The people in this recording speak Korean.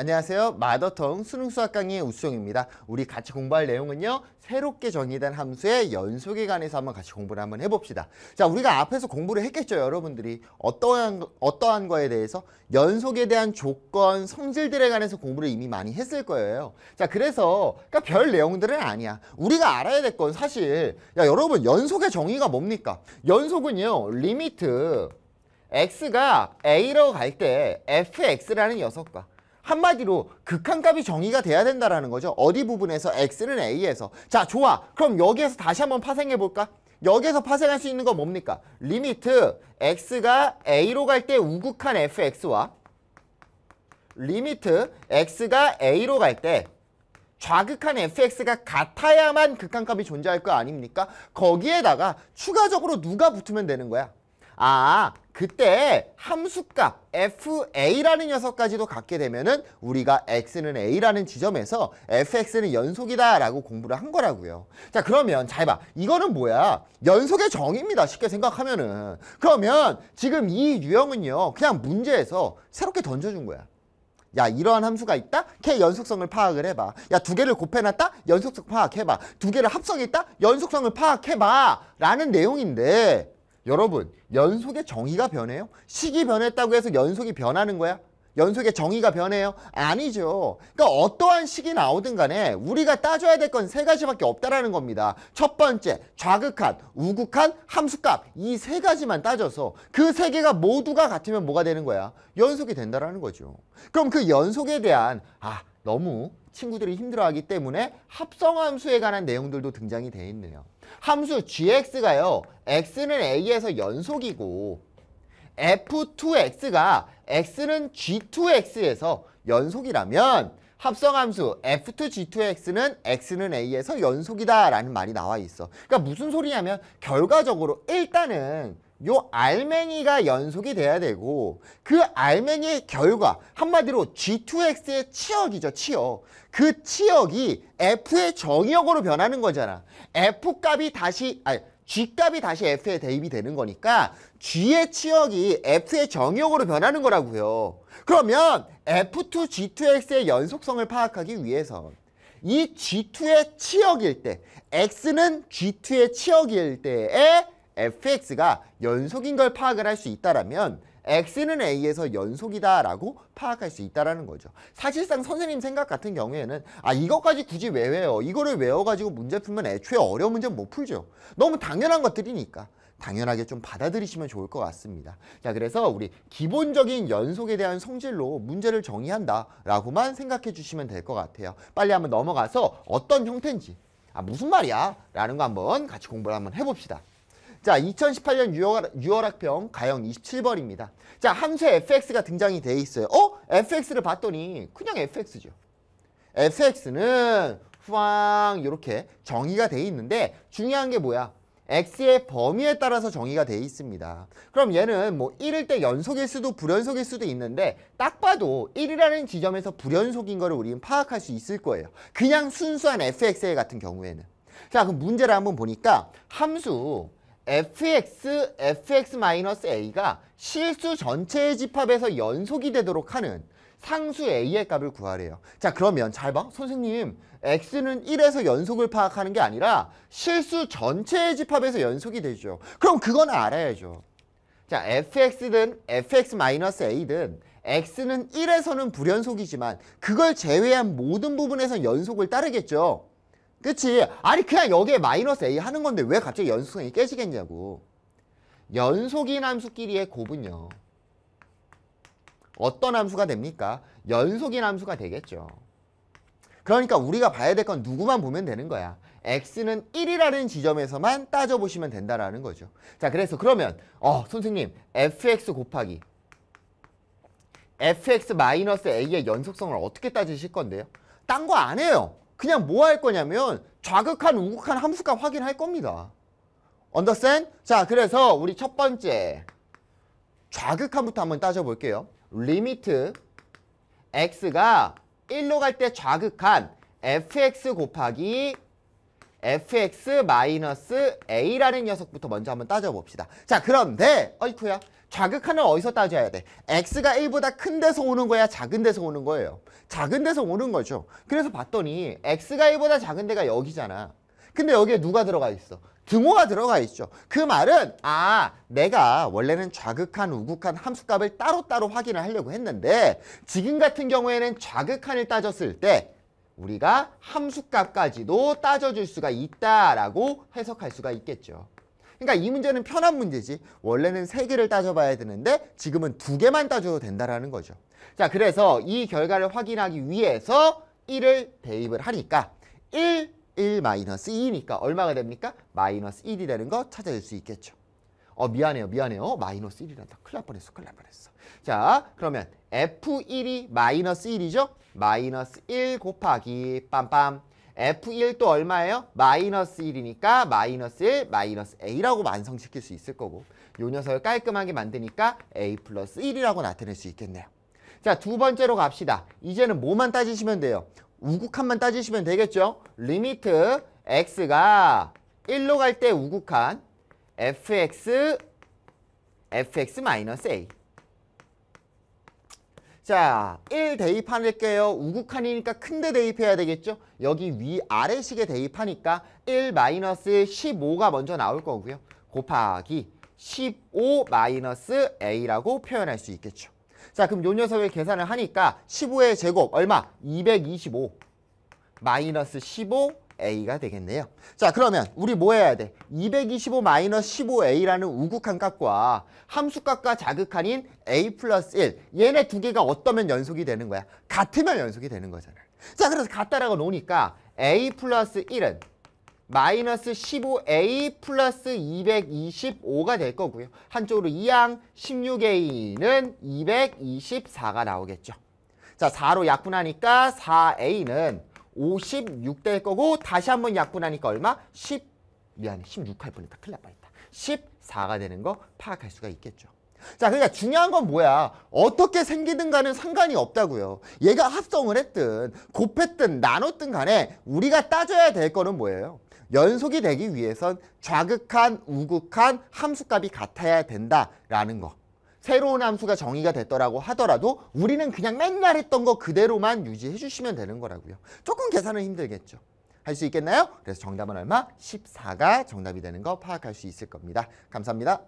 안녕하세요. 마더텅 수능수학 강의의 우수정입니다. 우리 같이 공부할 내용은요. 새롭게 정의된 함수의 연속에 관해서 한번 같이 공부를 한번 해봅시다. 자, 우리가 앞에서 공부를 했겠죠. 여러분들이 어떠한 거에 대해서 연속에 대한 조건, 성질들에 관해서 공부를 이미 많이 했을 거예요. 자, 그래서 그러니까 별 내용들은 아니야. 우리가 알아야 될 건 사실 여러분 연속의 정의가 뭡니까? 연속은요. 리미트 x가 a로 갈 때 fx라는 녀석과 한마디로 극한값이 정의가 돼야 된다는 거죠. 어디 부분에서? x는 a에서. 자, 좋아. 그럼 여기에서 다시 한번 파생해볼까? 여기에서 파생할 수 있는 건 뭡니까? 리미트 x가 a로 갈 때 우극한 fx와 리미트 x가 a로 갈 때 좌극한 fx가 같아야만 극한값이 존재할 거 아닙니까? 거기에다가 추가적으로 누가 붙으면 되는 거야? 아, 그때 함수값 fa라는 녀석까지도 갖게 되면은 우리가 x는 a라는 지점에서 fx는 연속이다 라고 공부를 한 거라고요. 자, 그러면 잘 봐. 이거는 뭐야? 연속의 정의입니다. 쉽게 생각하면은. 그러면 지금 이 유형은요. 그냥 문제에서 새롭게 던져준 거야. 야, 이러한 함수가 있다? 걔 연속성을 파악을 해봐. 야, 두 개를 곱해놨다? 연속성 파악해봐. 두 개를 합성했다? 연속성을 파악해봐. 라는 내용인데 여러분, 연속의 정의가 변해요? 식이 변했다고 해서 연속이 변하는 거야? 연속의 정의가 변해요? 아니죠. 그러니까 어떠한 식이 나오든 간에 우리가 따져야 될 건 세 가지밖에 없다라는 겁니다. 첫 번째, 좌극한, 우극한, 함수값. 이 세 가지만 따져서 그 세 개가 모두가 같으면 뭐가 되는 거야? 연속이 된다라는 거죠. 그럼 그 연속에 대한 너무 친구들이 힘들어하기 때문에 합성함수에 관한 내용들도 등장이 돼 있네요. 함수 gx가요. x는 a에서 연속이고 f2x가 x는 g2x에서 연속이라면 합성함수 f2g2x는 x는 a에서 연속이다 라는 말이 나와 있어. 그러니까 무슨 소리냐면 결과적으로 일단은 요 알맹이가 연속이 돼야 되고 그 알맹이의 결과 한마디로 g2x의 치역이죠. 치역. 그 치역이 f의 정의역으로 변하는 거잖아. f값이 다시 g값이 다시 f에 대입이 되는 거니까 g의 치역이 f의 정의역으로 변하는 거라고요. 그러면 f2g2x의 연속성을 파악하기 위해서 이 g2의 치역일 때 x는 g2의 치역일 때에 fx가 연속인 걸 파악을 할 수 있다라면 x는 a에서 연속이다라고 파악할 수 있다라는 거죠. 사실상 선생님 생각 같은 경우에는 이것까지 굳이 왜 외워? 이거를 외워가지고 문제 풀면 애초에 어려운 문제는 못 풀죠. 너무 당연한 것들이니까 당연하게 좀 받아들이시면 좋을 것 같습니다. 자, 그래서 우리 기본적인 연속에 대한 성질로 문제를 정의한다라고만 생각해 주시면 될 것 같아요. 빨리 한번 넘어가서 어떤 형태인지 무슨 말이야? 라는 거 한번 같이 공부를 한번 해봅시다. 자, 2018년 6월 학평 가형 27번입니다. 자, 함수에 fx가 등장이 돼 있어요. fx를 봤더니 그냥 fx죠. fx는 후앙 이렇게 정의가 돼 있는데 중요한 게 뭐야? x의 범위에 따라서 정의가 돼 있습니다. 그럼 얘는 뭐 1일 때 연속일 수도 불연속일 수도 있는데 딱 봐도 1이라는 지점에서 불연속인 거를 우리는 파악할 수 있을 거예요. 그냥 순수한 fx 같은 경우에는. 자, 그럼 문제를 한번 보니까 함수 fx-a가 실수 전체의 집합에서 연속이 되도록 하는 상수 a의 값을 구하래요. 자, 그러면 잘 봐. 선생님, x는 1에서 연속을 파악하는 게 아니라 실수 전체의 집합에서 연속이 되죠. 그럼 그건 알아야죠. 자, fx든 fx-a든 x는 1에서는 불연속이지만 그걸 제외한 모든 부분에서 연속을 따르겠죠. 그치? 아니 그냥 여기에 마이너스 a 하는 건데 왜 갑자기 연속성이 깨지겠냐고. 연속인 함수끼리의 곱은요. 어떤 함수가 됩니까? 연속인 함수가 되겠죠. 그러니까 우리가 봐야 될 건 누구만 보면 되는 거야. x는 1이라는 지점에서만 따져보시면 된다라는 거죠. 자, 그래서 그러면 선생님 fx 곱하기 fx-a의 연속성을 어떻게 따지실 건데요? 딴 거 안 해요. 그냥 뭐 할 거냐면 좌극한, 우극한 함수값 확인할 겁니다. Understand? 자, 그래서 우리 첫 번째 좌극한부터 한번 따져볼게요. 리미트 x가 1로 갈 때 좌극한 fx 곱하기 fx-a라는 녀석부터 먼저 한번 따져봅시다. 자, 그런데 어이쿠야 좌극한을 어디서 따져야 돼? x가 1보다 큰 데서 오는 거야? 작은 데서 오는 거예요? 작은 데서 오는 거죠. 그래서 봤더니 x가 1보다 작은 데가 여기잖아. 근데 여기에 누가 들어가 있어? 등호가 들어가 있죠. 그 말은 내가 원래는 좌극한, 우극한 함수값을 따로따로 확인을 하려고 했는데 지금 같은 경우에는 좌극한을 따졌을 때 우리가 함수값까지도 따져줄 수가 있다라고 해석할 수가 있겠죠. 그러니까 이 문제는 편한 문제지. 원래는 3개를 따져봐야 되는데 지금은 2개만 따져도 된다라는 거죠. 자, 그래서 이 결과를 확인하기 위해서 1을 대입을 하니까 1 마이너스 2니까 얼마가 됩니까? 마이너스 1이 되는 거 찾아낼 수 있겠죠. 미안해요. 마이너스 1이란다. 큰일 날 뻔했어. 자, 그러면 F1이 마이너스 1이죠? 마이너스 1 곱하기 빰빰. F1 또 얼마예요? 마이너스 1이니까 마이너스 1, 마이너스 A라고 완성시킬 수 있을 거고 요 녀석을 깔끔하게 만드니까 A 플러스 1이라고 나타낼 수 있겠네요. 자, 두 번째로 갑시다. 이제는 뭐만 따지시면 돼요? 우극한만 따지시면 되겠죠? 리미트 x가 1로 갈 때 우극한 fx 마이너스 a. 자, 1 대입할게요. 우극한이니까 큰데 대입해야 되겠죠? 여기 위아래식에 대입하니까 1 마이너스 15가 먼저 나올 거고요. 곱하기 15 마이너스 a라고 표현할 수 있겠죠. 자, 그럼 요 녀석을 계산을 하니까 15의 제곱 얼마? 225 마이너스 15a가 되겠네요. 자, 그러면 우리 뭐 해야 돼? 225 마이너스 15a라는 우극한 값과 함수값과 자극한인 a 플러스 1 얘네 두 개가 어떠면 연속이 되는 거야? 같으면 연속이 되는 거잖아. 자, 그래서 같다라고 놓으니까 a 플러스 1은 마이너스 15a 플러스 225가 될 거고요. 한쪽으로 2항 16a는 224가 나오겠죠. 자, 4로 약분하니까 4a는 56 될 거고 다시 한번 약분하니까 얼마? 16 할 뻔했다. 큰일 날 뻔했다. 14가 되는 거 파악할 수가 있겠죠. 자, 그러니까 중요한 건 뭐야? 어떻게 생기든 간은 상관이 없다고요. 얘가 합성을 했든 곱했든 나눴든 간에 우리가 따져야 될 거는 뭐예요? 연속이 되기 위해선 좌극한, 우극한 함수값이 같아야 된다라는 거. 새로운 함수가 정의가 됐더라고 하더라도 우리는 그냥 맨날 했던 거 그대로만 유지해 주시면 되는 거라고요. 조금 계산은 힘들겠죠. 할 수 있겠나요? 그래서 정답은 얼마? 14가 정답이 되는 거 파악할 수 있을 겁니다. 감사합니다.